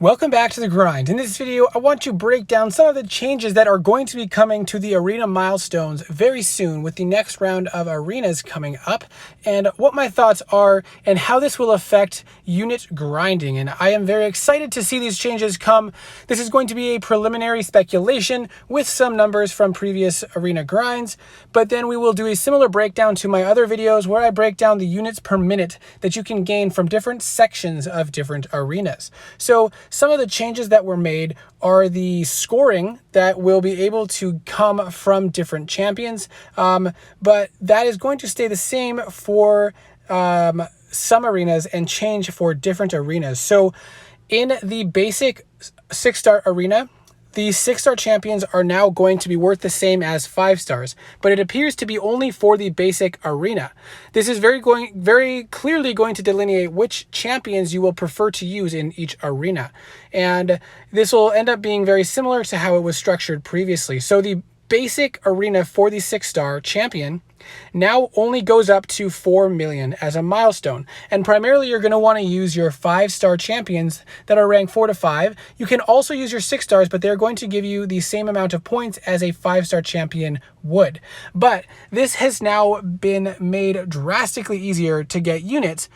Welcome back to The Grind. In this video, I want to break down some of the changes that are going to be coming to the arena milestones very soon with the next round of arenas coming up, and what my thoughts are and how this will affect unit grinding. And I am very excited to see these changes come. This is going to be a preliminary speculation with some numbers from previous arena grinds, but then we will do a similar breakdown to my other videos where I break down the units per minute that you can gain from different sections of different arenas. So some of the changes that were made are the scoring that will be able to come from different champions, but that is going to stay the same for some arenas and change for different arenas. So in the basic 6-star arena, the 6-star champions are now going to be worth the same as 5 stars, but it appears to be only for the basic arena. This is very clearly going to delineate which champions you will prefer to use in each arena. And this will end up being very similar to how it was structured previously. So the basic arena for the 6-star champion now only goes up to 4 million as a milestone. And primarily you're going to want to use your 5-star champions that are ranked 4 to 5. You can also use your 6 stars, but they're going to give you the same amount of points as a 5-star champion would. But this has now been made drastically easier to get units,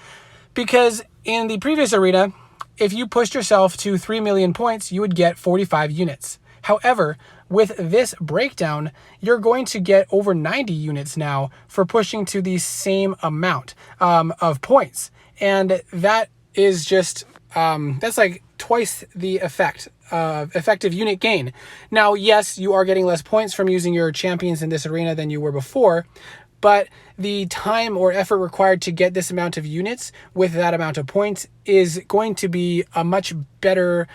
because in the previous arena, if you pushed yourself to 3 million points, you would get 45 units. However, with this breakdown, you're going to get over 90 units now for pushing to the same amount of points. And that is just, that's like twice the effective unit gain. Now, yes, you are getting less points from using your champions in this arena than you were before, but the time or effort required to get this amount of units with that amount of points is going to be a much better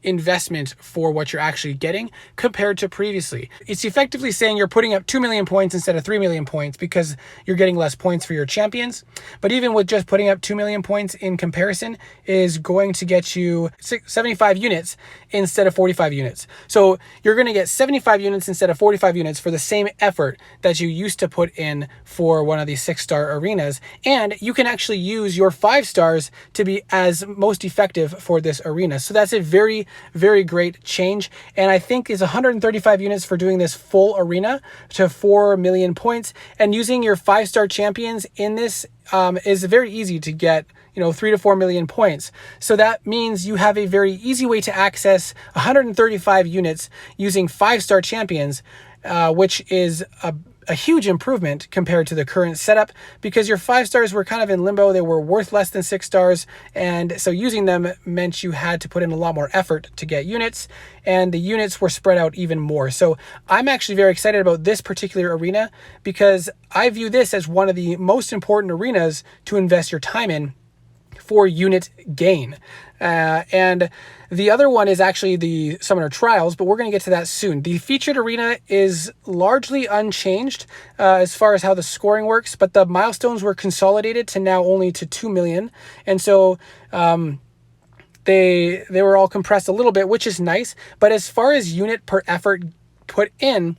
investment for what you're actually getting compared to previously. It's effectively saying you're putting up 2 million points instead of 3 million points because you're getting less points for your champions. But even with just putting up 2 million points in comparison is going to get you 75 units instead of 45 units. So you're going to get 75 units instead of 45 units for the same effort that you used to put in for one of these 6-star arenas. And you can actually use your 5 stars to be as most effective for this arena. So that's a very great change, and I think is 135 units for doing this full arena to 4 million points. And using your 5-star champions in this is very easy to get, 3 to 4 million points. So that means you have a very easy way to access 135 units using 5-star champions, which is a huge improvement compared to the current setup, because your 5 stars were kind of in limbo. They were worth less than 6 stars. And so using them meant you had to put in a lot more effort to get units, and the units were spread out even more. So I'm actually very excited about this particular arena because I view this as one of the most important arenas to invest your time in for unit gain. And the other one is actually the Summoner Trials, but we're going to get to that soon. The featured arena is largely unchanged as far as how the scoring works, but the milestones were consolidated to now only to 2 million. And so they were all compressed a little bit, which is nice. But as far as unit per effort put in,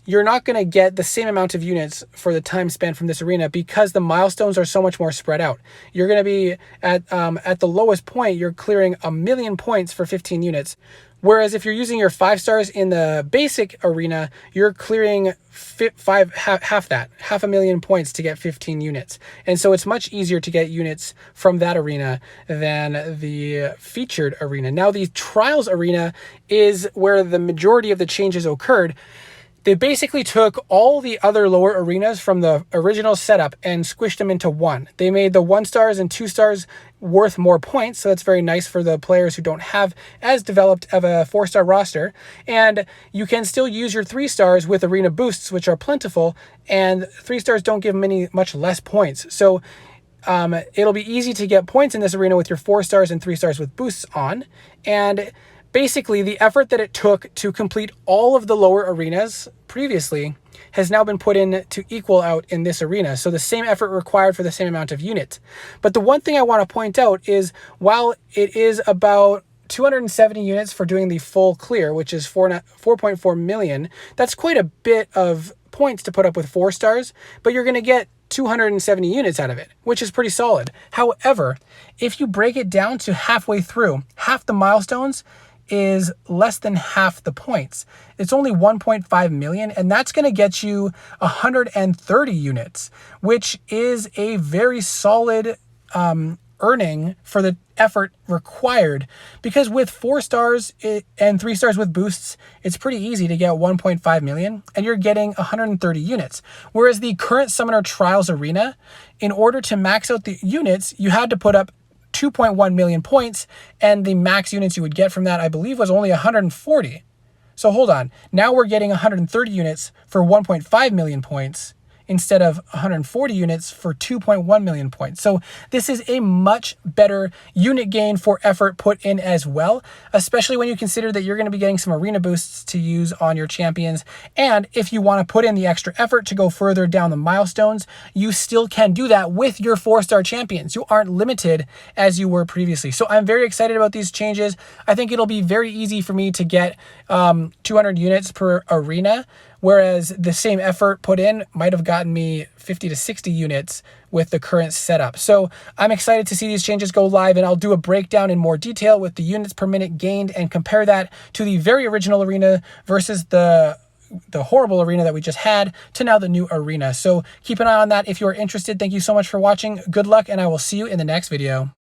you're not going to get the same amount of units for the time spent from this arena because the milestones are so much more spread out. You're going to be at the lowest point, you're clearing 1 million points for 15 units. Whereas if you're using your 5 stars in the basic arena, you're clearing half that, 500,000 points to get 15 units. And so it's much easier to get units from that arena than the featured arena. Now the Trials arena is where the majority of the changes occurred. They basically took all the other lower arenas from the original setup and squished them into one. They made the 1 stars and 2 stars worth more points, so that's very nice for the players who don't have as developed of a 4-star roster. And you can still use your 3 stars with arena boosts, which are plentiful, and 3 stars don't give much less points. So it'll be easy to get points in this arena with your 4 stars and 3 stars with boosts on. And basically, the effort that it took to complete all of the lower arenas previously has now been put in to equal out in this arena. So the same effort required for the same amount of units. But the one thing I want to point out is while it is about 270 units for doing the full clear, which is 4.4 million, that's quite a bit of points to put up with 4 stars, but you're going to get 270 units out of it, which is pretty solid. However, if you break it down to halfway through, half the milestones is less than half the points. It's only 1.5 million, and that's going to get you 130 units, which is a very solid earning for the effort required, because with 4 stars and 3 stars with boosts, it's pretty easy to get 1.5 million and you're getting 130 units. Whereas the current Summoner Trials Arena, in order to max out the units, you had to put up 2.1 million points, and the max units you would get from that, I believe, was only 140. So hold on, now we're getting 130 units for 1.5 million points instead of 140 units for 2.1 million points. So this is a much better unit gain for effort put in as well, especially when you consider that you're going to be getting some arena boosts to use on your champions. And if you want to put in the extra effort to go further down the milestones, you still can do that with your 4-star champions. You aren't limited as you were previously. So I'm very excited about these changes. I think it'll be very easy for me to get 200 units per arena, whereas the same effort put in might have gotten me 50 to 60 units with the current setup. So I'm excited to see these changes go live, and I'll do a breakdown in more detail with the units per minute gained and compare that to the very original arena versus the horrible arena that we just had to now the new arena. So keep an eye on that if you are interested. Thank you so much for watching. Good luck, and I will see you in the next video.